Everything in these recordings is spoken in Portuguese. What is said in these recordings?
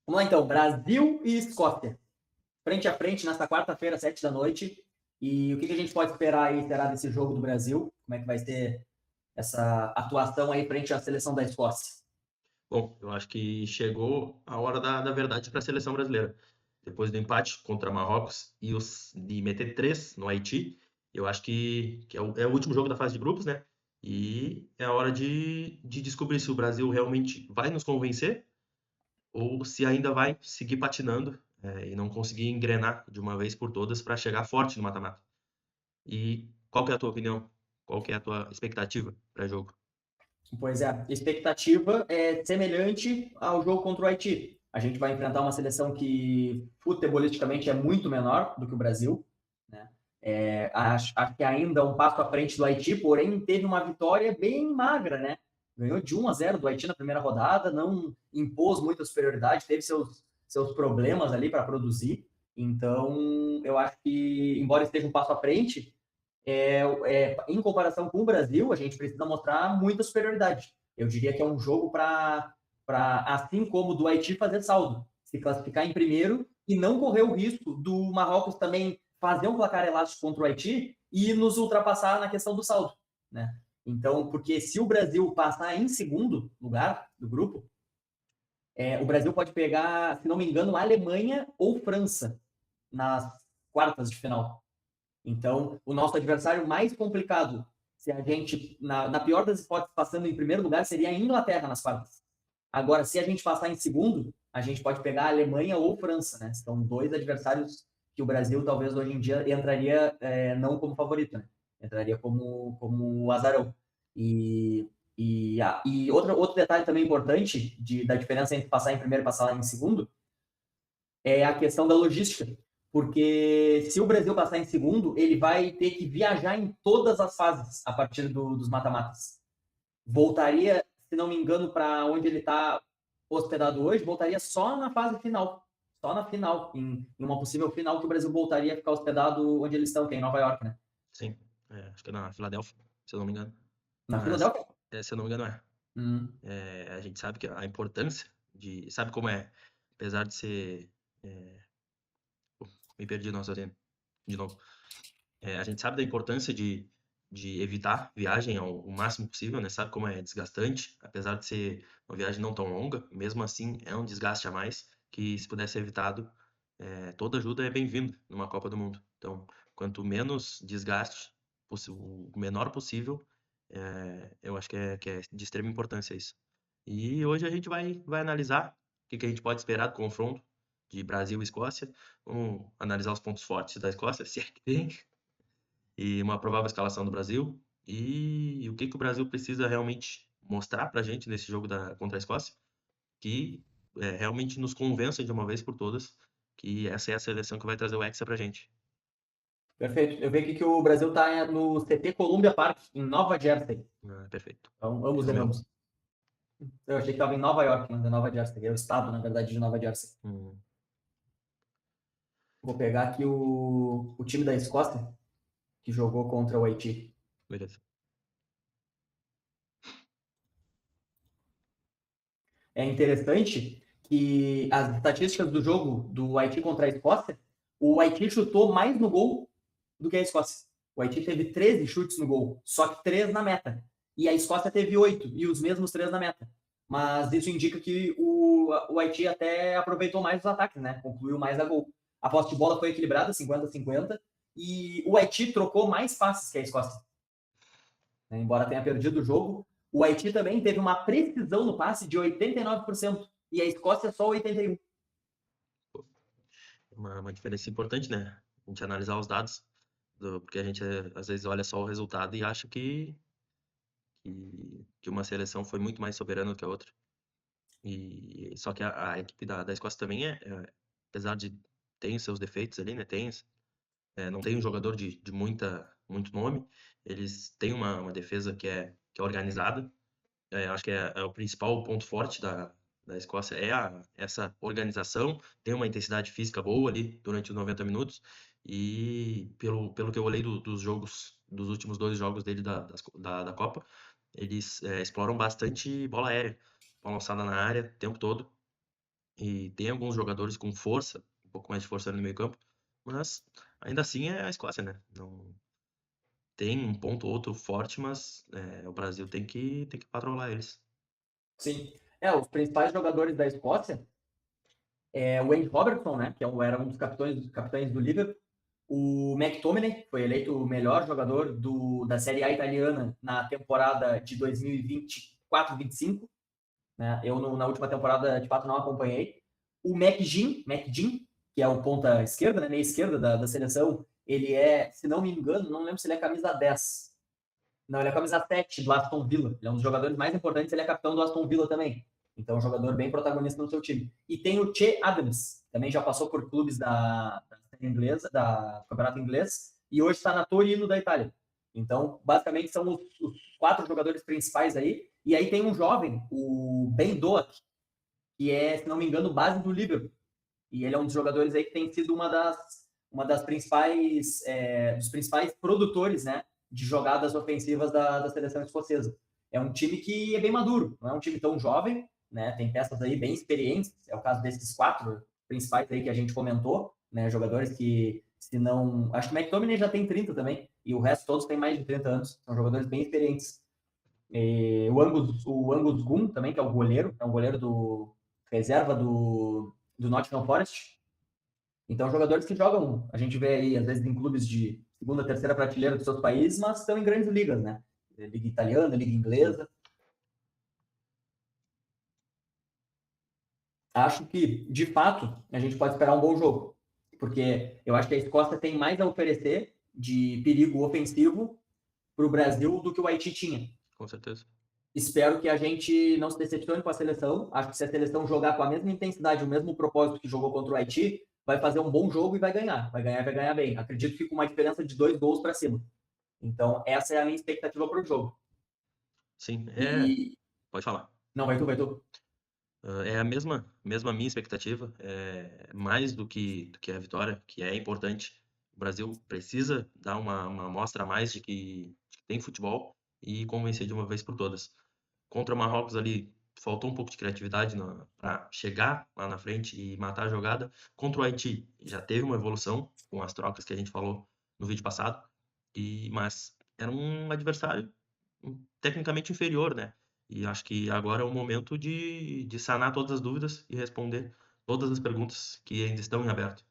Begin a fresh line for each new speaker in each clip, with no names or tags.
Vamos lá então, Brasil e Escócia. Frente a frente nesta quarta-feira, 7 da noite. E o que a gente pode esperar aí, será desse jogo do Brasil? Como é que vai ser essa atuação aí frente à seleção da Escócia?
Bom, eu acho que chegou a hora da verdade para a seleção brasileira. Depois do empate contra Marrocos e de meter 3 no Haiti, eu acho que é o último jogo da fase de grupos, né? E é a hora de descobrir se o Brasil realmente vai nos convencer ou se ainda vai seguir patinando, e não conseguir engrenar de uma vez por todas para chegar forte no mata-mata. E qual que é a tua opinião? Qual que é a tua expectativa para jogo?
Pois é, a expectativa é semelhante ao jogo contra o Haiti. A gente vai enfrentar uma seleção que futebolisticamente é muito menor do que o Brasil, né? Acho que ainda um passo à frente do Haiti, porém teve uma vitória bem magra, né? Ganhou de 1-0 do Haiti na primeira rodada, não impôs muita superioridade, teve seus problemas ali para produzir. Então, eu acho que, embora esteja um passo à frente, em comparação com o Brasil, a gente precisa mostrar muita superioridade. Eu diria que é um jogo assim como o do Haiti, fazer saldo, se classificar em primeiro e não correr o risco do Marrocos também fazer um placar elástico contra o Haiti e nos ultrapassar na questão do saldo, né? Então, porque se o Brasil passar em segundo lugar do grupo, o Brasil pode pegar, se não me engano, a Alemanha ou França nas quartas de final. Então, o nosso adversário mais complicado, se a gente, na pior das hipóteses, passando em primeiro lugar, seria a Inglaterra nas quartas. Agora, se a gente passar em segundo, a gente pode pegar a Alemanha ou França, né? São dois adversários que o Brasil, talvez hoje em dia, entraria não como favorito, né? Entraria como azarão. E outro detalhe também importante da diferença entre passar em primeiro e passar em segundo é a questão da logística. Porque se o Brasil passar em segundo, ele vai ter que viajar em todas as fases a partir dos mata-matas. Voltaria, se não me engano, para onde ele está hospedado hoje, voltaria só na fase final. Só na final, em uma possível final que o Brasil voltaria a ficar hospedado onde eles estão, que é em Nova York, né?
Sim, acho que é na Filadélfia, se eu não me engano.
Na
Mas,
Filadélfia?
se eu não me engano, é.
Hum.
A gente sabe que a importância de. Sabe como é? Apesar de ser. é, Me perdi no raciocínio. De novo. A gente sabe da importância de evitar viagem ao máximo possível, né? Sabe como é desgastante, apesar de ser uma viagem não tão longa, mesmo assim é um desgaste a mais que, se puder ser evitado, toda ajuda é bem-vinda numa Copa do Mundo. Então, quanto menos desgaste, o menor possível, eu acho que é de extrema importância isso. E hoje a gente vai analisar o que a gente pode esperar do confronto de Brasil e Escócia. Vamos analisar os pontos fortes da Escócia, se é que tem, e uma provável escalação do Brasil, e o que o Brasil precisa realmente mostrar pra gente nesse jogo contra a Escócia, que realmente nos convença de uma vez por todas que essa é a seleção que vai trazer o Hexa pra gente.
Perfeito. Eu vi aqui que o Brasil está no CT Columbia Park, em Nova Jersey.
Ah, perfeito.
Então, ambos
Isso mesmo.
erramos. Eu achei que estava em Nova York, mas é Nova Jersey. É o estado, na verdade, de Nova Jersey.
Hum,
Vou pegar aqui o time da Escócia, que jogou contra o Haiti.
beleza.
É interessante que as estatísticas do jogo do Haiti contra a Escócia, o Haiti chutou mais no gol do que a Escócia. O Haiti teve 13 chutes no gol, só que 3 na meta. E a Escócia teve 8, e os mesmos 3 na meta. Mas isso indica que o Haiti até aproveitou mais os ataques, né? Concluiu mais a gol. A posse de bola foi equilibrada, 50-50, e o Haiti trocou mais passes que a Escócia. Né? Embora tenha perdido o jogo, o Haiti também teve uma precisão no passe de 89% e a Escócia só 81%.
Uma diferença importante, né? A gente analisar os dados, porque a gente às vezes olha só o resultado e acha que uma seleção foi muito mais soberana do que a outra. E só que a equipe da Escócia também apesar de tem os seus defeitos ali, né? Não tem um jogador de muito nome. Eles têm uma defesa que é organizada. Acho que é o principal ponto forte da Escócia essa organização. Tem uma intensidade física boa ali durante os 90 minutos. E pelo que eu olhei dos jogos, dos últimos 2 jogos dele da Copa, eles exploram bastante bola aérea, bola alçada na área o tempo todo. e tem alguns jogadores com força, um pouco mais de força no meio campo, mas ainda assim é a Escócia, né? Não tem um ponto ou outro forte, mas o Brasil tem que patrolar eles.
Sim. Os principais jogadores da Escócia o Andy Robertson, né, que era um dos capitães do Liverpool, o McTominay foi eleito o melhor jogador da Série A italiana na temporada de 2024-25, né? Eu na última temporada de fato não acompanhei. O McGinn, que é o ponta esquerda, né, meia esquerda da seleção, ele se não me engano, não lembro se ele é camisa 10. Não, ele é camisa 7 do Aston Villa. Ele é um dos jogadores mais importantes, ele é capitão do Aston Villa também. Então, um jogador bem protagonista no seu time. E tem o Che Adams, também já passou por clubes da inglesa, da Campeonato Inglês, e hoje está na Torino da Itália. Então, basicamente, são os 4 jogadores principais aí. E aí tem um jovem, o Ben Doak, que se não me engano, base do Liverpool. E ele é um dos jogadores aí que tem sido uma das principais, dos principais produtores, né, de jogadas ofensivas da seleção escocesa. É um time que é bem maduro, não é um time tão jovem, né, tem peças aí bem experientes, é o caso desses 4 principais aí que a gente comentou, né, jogadores que, se não... Acho que o McTominay já tem 30 também, e o resto todos têm mais de 30 anos, são jogadores bem experientes. O Angus Gunn também, que é um goleiro do reserva do Nottingham Forest. Então, jogadores que jogam, a gente vê aí, às vezes, em clubes de segunda, terceira prateleira dos seus países, mas estão em grandes ligas, né? Liga italiana, liga
Sim.
inglesa. Acho que, de fato, a gente pode esperar um bom jogo, porque eu acho que a Escócia tem mais a oferecer de perigo ofensivo para o Brasil do que o Haiti tinha.
Com certeza.
Espero que a gente não se decepcione com a seleção. Acho que se a seleção jogar com a mesma intensidade, o mesmo propósito que jogou contra o Haiti, vai fazer um bom jogo e vai ganhar. Vai ganhar e vai ganhar bem. Acredito que com uma diferença de 2 gols para cima. Então, essa é a minha expectativa para o jogo.
Sim, pode falar.
Não, vai tu, vai tu.
É a mesma minha expectativa, mais do que a vitória, que é importante. O Brasil precisa dar uma amostra a mais de que tem futebol e convencer de uma vez por todas. Contra o Marrocos ali, faltou um pouco de criatividade para chegar lá na frente e matar a jogada. Contra o Haiti, já teve uma evolução com as trocas que a gente falou no vídeo passado, mas era um adversário tecnicamente inferior, né? E acho que agora é o momento de sanar todas as dúvidas e responder todas as perguntas que ainda estão em aberto.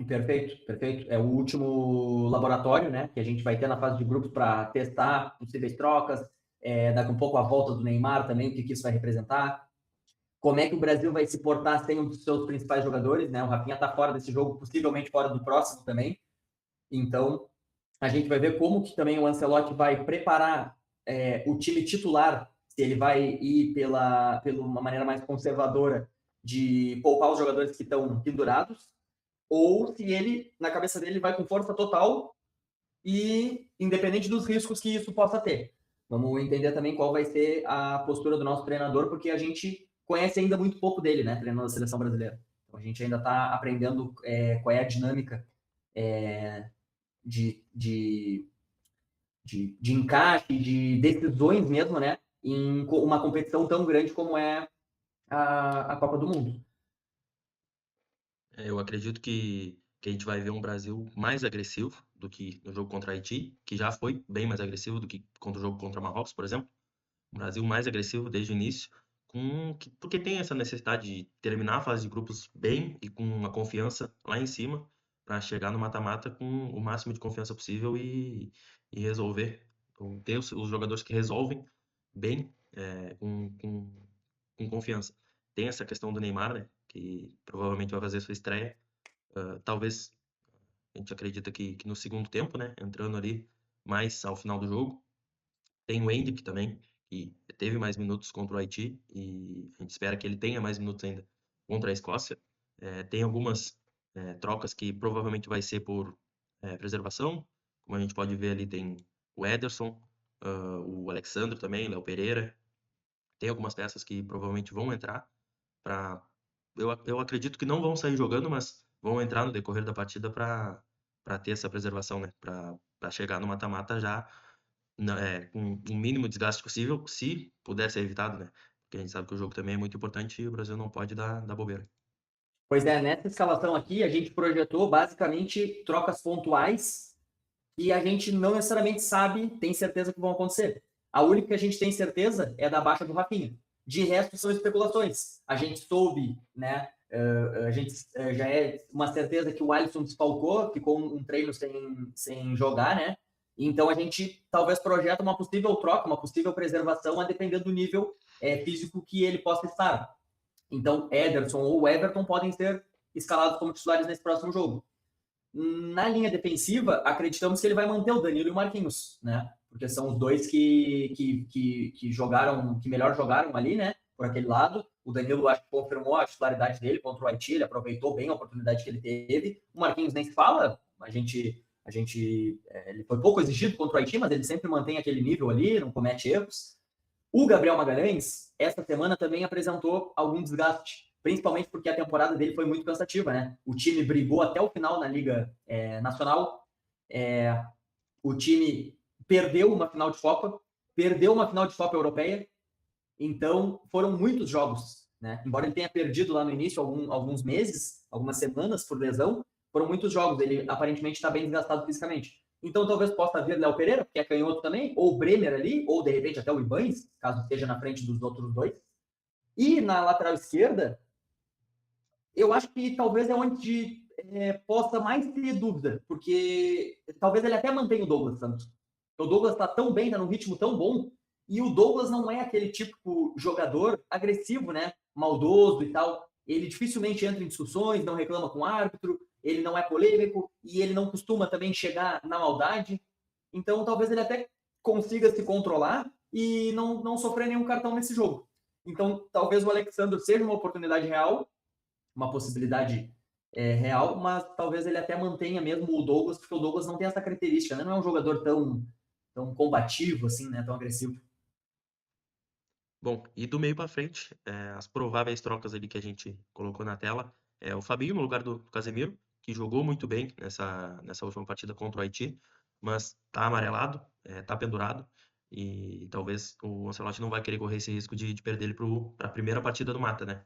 Perfeito, perfeito. É o último laboratório, né, que a gente vai ter na fase de grupos para testar possíveis trocas, daqui um pouco a volta do Neymar também, o que isso vai representar. Como é que o Brasil vai se portar sem um dos seus principais jogadores, né? O Rafinha está fora desse jogo, possivelmente fora do próximo também. Então, a gente vai ver como que também o Ancelotti vai preparar o time titular, se ele vai ir pela uma maneira mais conservadora de poupar os jogadores que estão pendurados, ou se ele, na cabeça dele, vai com força total e independente dos riscos que isso possa ter. Vamos entender também qual vai ser a postura do nosso treinador, porque a gente conhece ainda muito pouco dele, né, treinando a seleção brasileira. Então, a gente ainda está aprendendo qual é a dinâmica de, de, de encaixe, de decisões mesmo, né, em uma competição tão grande como é a Copa do Mundo.
Eu acredito que a gente vai ver um Brasil mais agressivo do que no jogo contra a Haiti, que já foi bem mais agressivo do que contra o jogo contra o Marrocos, por exemplo. Um Brasil mais agressivo desde o início, porque tem essa necessidade de terminar a fase de grupos bem e com uma confiança lá em cima, para chegar no mata-mata com o máximo de confiança possível e resolver. Então, ter os jogadores que resolvem bem, com confiança. Tem essa questão do Neymar, né, que provavelmente vai fazer sua estreia. Talvez a gente acredita que no segundo tempo, né, entrando ali mais ao final do jogo. Tem o Endrick também, que teve mais minutos contra o Haiti e a gente espera que ele tenha mais minutos ainda contra a Escócia. Tem algumas trocas que provavelmente vai ser por preservação, como a gente pode ver ali tem o Ederson, o Alexandre também, Léo Pereira. Tem algumas peças que provavelmente vão entrar para... Eu acredito que não vão sair jogando, mas vão entrar no decorrer da partida para ter essa preservação, né? Para chegar no mata-mata já com o mínimo desgaste possível, se puder ser evitado, né? porque a gente sabe que o jogo também é muito importante e o Brasil não pode dar bobeira.
Pois é, nessa escalação aqui, a gente projetou basicamente trocas pontuais e a gente não necessariamente sabe, tem certeza que vão acontecer. A única que a gente tem certeza é da baixa do Rafinha. De resto, são especulações. A gente soube, né? A gente já é uma certeza que o Alisson desfalcou, ficou um treino sem jogar, né? Então a gente talvez projeta uma possível troca, uma possível preservação, a depender do nível físico que ele possa estar. Então, Ederson ou Everton podem ser escalados como titulares nesse próximo jogo. Na linha defensiva, acreditamos que ele vai manter o Danilo e o Marquinhos, né? Porque são os dois que jogaram, que melhor jogaram ali, né? Por aquele lado. O Danilo, acho que confirmou a titularidade dele contra o Haiti, ele aproveitou bem a oportunidade que ele teve. O Marquinhos nem se fala, ele foi pouco exigido contra o Haiti, mas ele sempre mantém aquele nível ali, não comete erros. O Gabriel Magalhães, essa semana também apresentou algum desgaste, principalmente porque a temporada dele foi muito cansativa, né? O time brigou até o final na Liga Nacional, o time perdeu uma final de Copa, perdeu uma final de Copa Europeia, então foram muitos jogos, né? Embora ele tenha perdido lá no início alguns meses, algumas semanas por lesão, foram muitos jogos, ele aparentemente está bem desgastado fisicamente. Então talvez possa vir Léo Pereira, que é canhoto também, ou Bremer ali, ou de repente até o Ibanes, caso esteja na frente dos outros dois. E na lateral esquerda, eu acho que talvez é onde possa mais ter dúvida, porque talvez ele até mantenha o Douglas Santos. O Douglas está tão bem, está num ritmo tão bom, e o Douglas não é aquele tipo jogador agressivo, né? Maldoso e tal. Ele dificilmente entra em discussões, não reclama com o árbitro, ele não é polêmico e ele não costuma também chegar na maldade. Então, talvez ele até consiga se controlar e não sofrer nenhum cartão nesse jogo. Então, talvez o Alexandre seja uma oportunidade real, uma possibilidade real, mas talvez ele até mantenha mesmo o Douglas, porque o Douglas não tem essa característica, né? Não é um jogador tão combativo, assim, né? Tão agressivo.
Bom, e do meio para frente, as prováveis trocas ali que a gente colocou na tela, é o Fabinho no lugar do Casemiro, que jogou muito bem nessa última partida contra o Haiti, mas tá amarelado, tá pendurado, e talvez o Ancelotti não vai querer correr esse risco de perder ele para a primeira partida do Mata, né?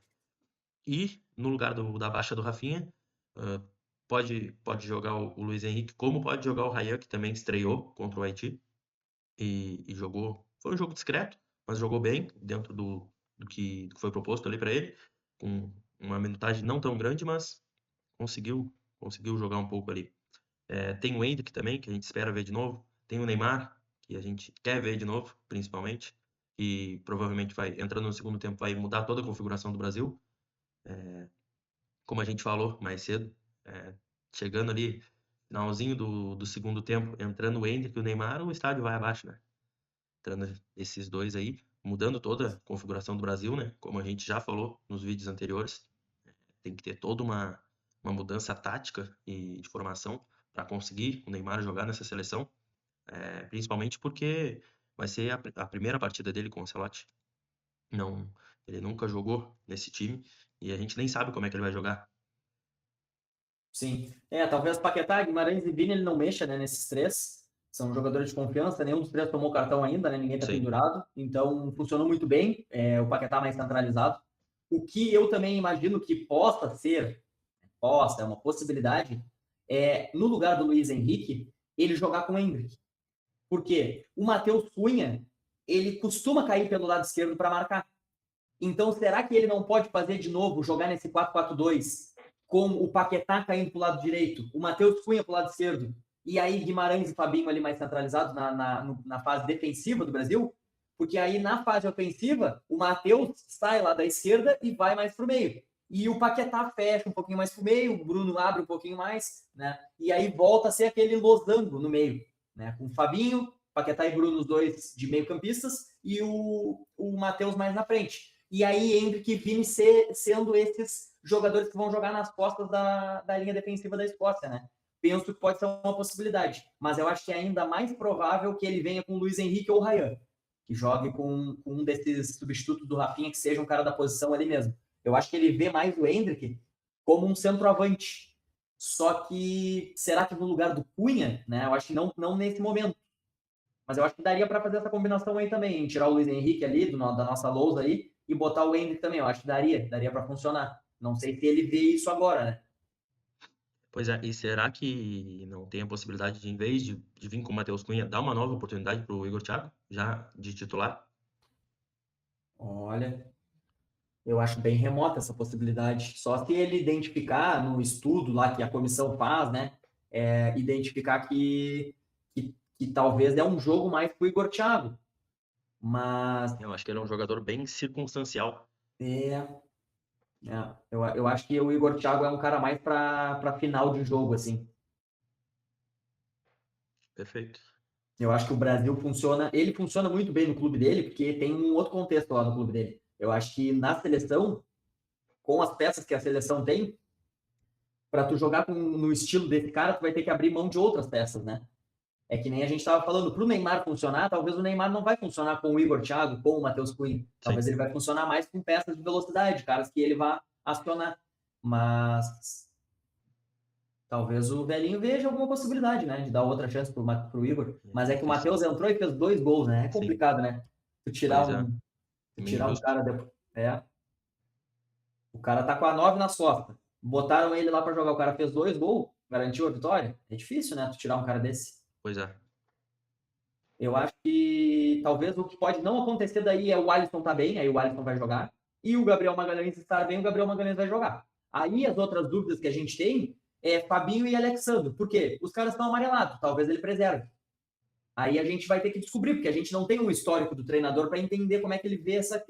E no lugar da baixa do Rafinha, pode jogar o Luiz Henrique, como pode jogar o Ryan, que também estreou contra o Haiti e jogou. Foi um jogo discreto, mas jogou bem dentro do que foi proposto ali para ele, com uma minutagem não tão grande, mas conseguiu jogar um pouco ali. Tem o Endrick também, que a gente espera ver de novo. Tem o Neymar, que a gente quer ver de novo, principalmente, e provavelmente vai entrando no segundo tempo, vai mudar toda a configuração do Brasil. Como a gente falou mais cedo, chegando ali, finalzinho do segundo tempo, entrando o Endrick e o Neymar, o estádio vai abaixo, né? Entrando esses dois aí, mudando toda a configuração do Brasil, né? Como a gente já falou nos vídeos anteriores, tem que ter toda uma mudança tática e de formação para conseguir o Neymar jogar nessa seleção, principalmente porque vai ser a primeira partida dele com o Ancelotti. Não, ele nunca jogou nesse time e a gente nem sabe como é que ele vai jogar.
Sim. Talvez Paquetá, Guimarães e Vini ele não mexa, né, nesses três. São jogadores de confiança, nenhum dos três tomou cartão ainda, né? Ninguém está pendurado. Então, funcionou muito bem. O Paquetá mais centralizado. O que eu também imagino que possa ser, é uma possibilidade, no lugar do Luiz Henrique, ele jogar com o Endrick. Por quê? O Matheus Cunha, ele costuma cair pelo lado esquerdo para marcar. Então, será que ele não pode fazer de novo, jogar nesse 4-4-2, com o Paquetá caindo para o lado direito, o Matheus Cunha para o lado esquerdo, e aí Guimarães e Fabinho ali mais centralizados na fase defensiva do Brasil? Porque aí na fase ofensiva, o Matheus sai lá da esquerda e vai mais para o meio. E o Paquetá fecha um pouquinho mais para o meio, o Bruno abre um pouquinho mais, né? E aí volta a ser aquele losango no meio, né? Com o Fabinho, Paquetá e Bruno, os dois de meio campistas, e o Matheus mais na frente. E aí Endrick e Vini sendo esses jogadores que vão jogar nas costas da linha defensiva da Escócia, né? Penso que pode ser uma possibilidade, mas eu acho que é ainda mais provável que ele venha com o Luiz Henrique ou o Ryan, que jogue com um desses substitutos do Rafinha, que seja um cara da posição ali mesmo. Eu acho que ele vê mais o Endrick como um centroavante. Só que, será que no lugar do Cunha, né? Eu acho que não nesse momento. Mas eu acho que daria para fazer essa combinação aí também, tirar o Luiz Henrique ali da nossa lousa aí e botar o Endrick também. Eu acho que daria para funcionar. Não sei se ele vê isso agora, né?
Pois é, e será que não tem a possibilidade de, em vez de vir com o Matheus Cunha, dar uma nova oportunidade pro Igor Thiago, já de titular?
Olha, eu acho bem remota essa possibilidade. Só se ele identificar no estudo lá que a comissão faz, né? Identificar que talvez é um jogo mais pro Igor Thiago. Mas
Eu acho que ele é um jogador bem circunstancial.
é, eu acho que o Igor Thiago é um cara mais para final de jogo, assim.
Perfeito.
Eu acho que o Brasil funciona, ele funciona muito bem no clube dele, porque tem um outro contexto lá no clube dele. Eu acho que na seleção, com as peças que a seleção tem, para tu jogar no estilo desse cara, tu vai ter que abrir mão de outras peças, né? É que nem a gente estava falando, para o Neymar funcionar, talvez o Neymar não vai funcionar com o Igor Thiago, com o Matheus Cunha.
Sim.
Talvez ele vai funcionar mais com peças de velocidade, caras que ele vai acionar. Mas talvez o velhinho veja alguma possibilidade, né? De dar outra chance pro Igor. Mas é que o
Difícil.
Matheus entrou e fez 2 gols, né? É
Sim,
complicado, né? Tu tirar
pois é.
um, tu
Meio
tirar um
injusto.
cara depois. O cara tá com a 9 nas costas. Botaram ele lá para jogar, o cara fez 2 gols, garantiu a vitória. É difícil, né? Tu tirar um cara desse.
Pois é.
Eu acho que talvez o que pode não acontecer daí é o Alisson tá bem, aí o Alisson vai jogar. E o Gabriel Magalhães estar bem, o Gabriel Magalhães vai jogar. Aí as outras dúvidas que a gente tem é Fabinho e Alexandre. Por quê? Os caras estão amarelados, talvez ele preserve. Aí a gente vai ter que descobrir, porque a gente não tem um histórico do treinador para entender como é que ele vê essa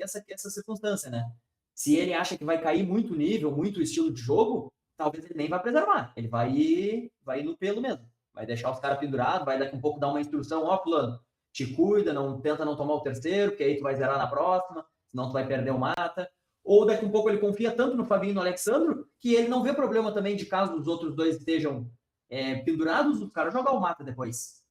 circunstância, né? Se ele acha que vai cair muito nível, muito estilo de jogo, talvez ele nem vá preservar. Ele vai ir no pelo mesmo. Vai deixar os caras pendurados, vai daqui um pouco dar uma instrução, ó, fulano, te cuida, não tenta não tomar o terceiro, porque aí tu vai zerar na próxima, senão tu vai perder o mata. Ou daqui um pouco ele confia tanto no Fabinho e no Alexandro, que ele não vê problema também de caso os outros dois estejam pendurados, os caras jogar o mata depois,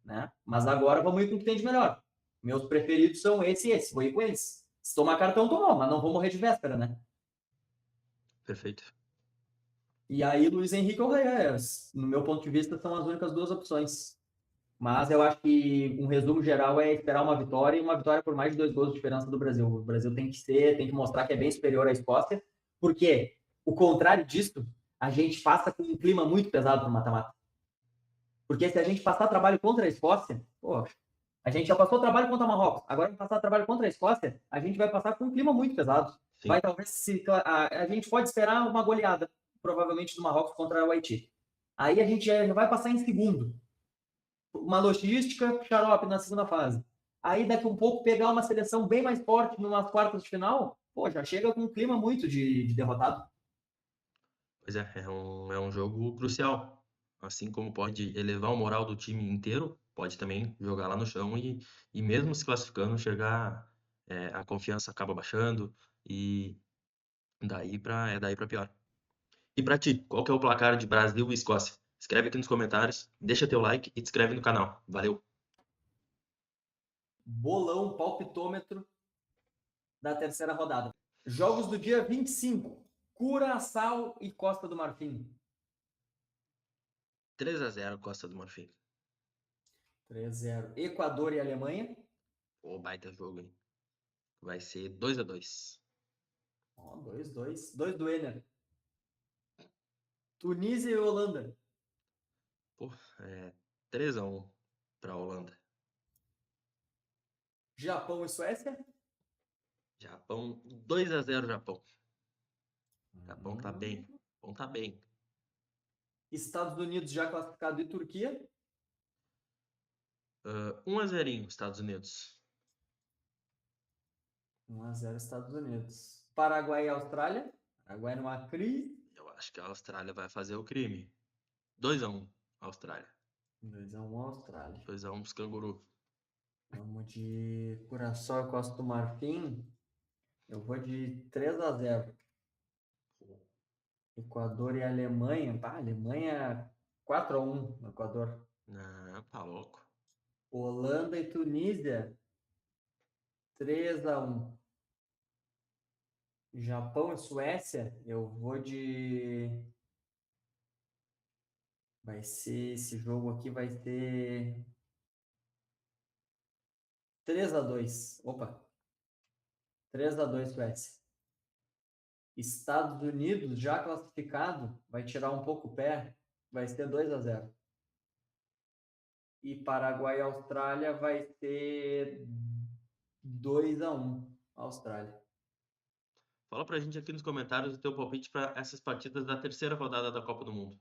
né? Mas agora vamos ir com o que tem de melhor. Meus preferidos são esse e esse. Vou ir com eles. Se tomar cartão, tomou, mas não vou morrer de véspera, né?
Perfeito.
E aí, Luiz Henrique ou Reyes, no meu ponto de vista, são as únicas duas opções. Mas eu acho que um resumo geral é esperar uma vitória e uma vitória por mais de 2 gols de diferença do Brasil. O Brasil tem que mostrar que é bem superior à Escócia, porque o contrário disso, a gente passa com um clima muito pesado no mata-mata. Porque se a gente passar trabalho contra a Escócia, pô, a gente já passou trabalho contra o Marrocos, agora vai passar trabalho contra a Escócia, a gente vai passar com um clima muito pesado.
Sim.
Talvez a gente pode esperar uma goleada, provavelmente do Marrocos contra o Haiti. Aí a gente já vai passar em segundo. Uma logística xarope na segunda fase. Aí daqui um pouco pegar uma seleção bem mais forte numas quartas de final, pô, já chega com um clima muito de derrotado.
Pois é um jogo crucial. Assim como pode elevar o moral do time inteiro, pode também jogar lá no chão e mesmo se classificando, chegar, a confiança acaba baixando e daí pra pior. E pra ti, qual que é o placar de Brasil e Escócia? Escreve aqui nos comentários, deixa teu like e te inscreve no canal. Valeu!
Bolão, palpitômetro da terceira rodada. Jogos do dia 25. Curaçao e Costa do Marfim.
3-0 Costa do Marfim.
3-0. Equador e Alemanha.
Pô, baita jogo, hein? Vai ser 2-2.
Ó, 2-2. 2 do Ener. Tunísia e Holanda.
Pô, 3-1 pra Holanda.
Japão e Suécia.
Japão, 2-0 Japão. Japão tá bem.
Hum.
Japão tá bem.
Estados Unidos já classificado e Turquia.
1-0 Estados Unidos.
1-0 Estados Unidos. Paraguai e Austrália. Paraguai numa crise.
Eu acho que a Austrália vai fazer o crime. 2-1 Austrália.
2-1 Austrália.
2-1 pros canguru.
Vamos de Curaçao e Costa do Marfim. Eu vou de 3-0. Equador e Alemanha. Pá, Alemanha 4-1 no Equador.
Não, tá louco.
Holanda e Tunísia 3-1. Japão e Suécia, eu vou de. Vai ser. Esse jogo aqui vai ser 3-2. Opa! 3-2 Suécia. Estados Unidos, já classificado, vai tirar um pouco o pé, vai ser 2-0. E Paraguai e Austrália vai ser 2-1 Austrália.
Fala pra gente aqui nos comentários o teu palpite para essas partidas da terceira rodada da Copa do Mundo.